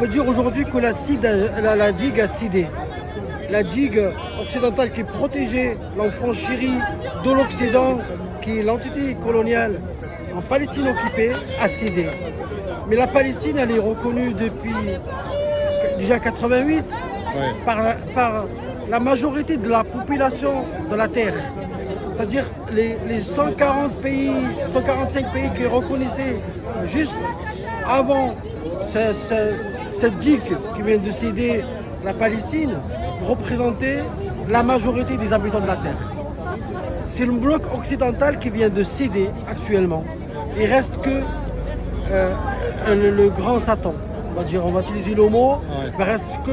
peut dire aujourd'hui que la digue a cédé. La digue occidentale qui protégeait l'enfant chéri de l'Occident, qui est l'entité coloniale en Palestine occupée, a cédé. Mais la Palestine, elle est reconnue depuis déjà 88 par la majorité de la population de la Terre. C'est-à-dire les 140 pays, 145 pays qui reconnaissaient juste avant cette digue qui vient de céder la Palestine, représentaient la majorité des habitants de la Terre. C'est le bloc occidental qui vient de céder actuellement. Il reste que le grand Satan. On va utiliser le mot. Il reste que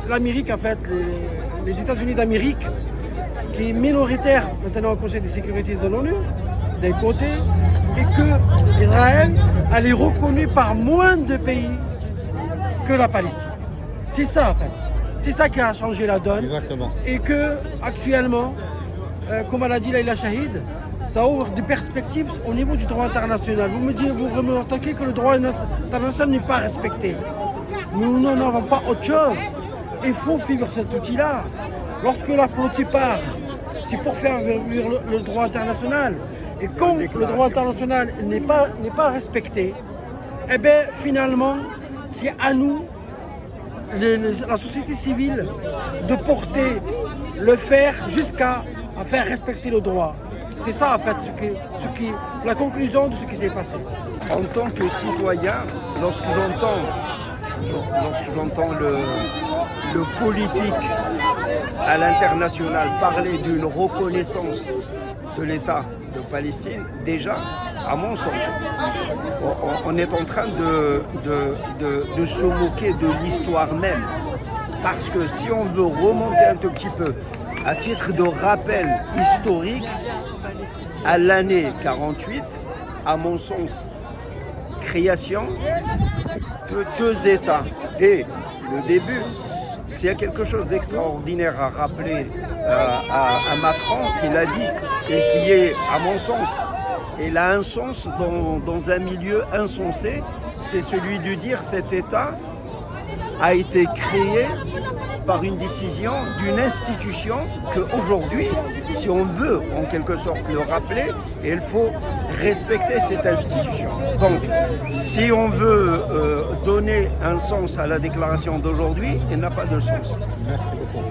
l'Amérique, en fait, les États-Unis d'Amérique, qui est minoritaire maintenant au Conseil de sécurité de l'ONU, d'un côté, et que Israël, elle est reconnue par moins de pays que la Palestine. C'est ça, en fait. C'est ça qui a changé la donne. Exactement. Et que, actuellement, comme elle a dit Laïla Shahid, ça ouvre des perspectives au niveau du droit international. Vous remarquez que le droit international n'est pas respecté. Nous n'avons pas autre chose. Il faut suivre cet outil-là. Lorsque la flotte part, c'est pour faire vivre le droit international. Et quand le droit international n'est pas respecté, eh bien finalement, c'est à nous, la société civile, de porter le fer jusqu'à faire respecter le droit. C'est ça en fait la conclusion de ce qui s'est passé. En tant que citoyen, lorsque j'entends le politique à l'international parler d'une reconnaissance de l'État de Palestine, déjà, à mon sens, on est en train de se moquer de l'histoire même. Parce que si on veut remonter un tout petit peu, à titre de rappel historique, à l'année 48, à mon sens, création de deux États. Et le début, s'il y a quelque chose d'extraordinaire à rappeler à Macron, qu'il a dit, et qui est, à mon sens, il a un sens dans un milieu insensé, c'est celui de dire cet État a été créé par une décision d'une institution qu'aujourd'hui, si on veut en quelque sorte le rappeler, il faut respecter cette institution. Donc, si on veut donner un sens à la déclaration d'aujourd'hui, il n'a pas de sens. Merci beaucoup.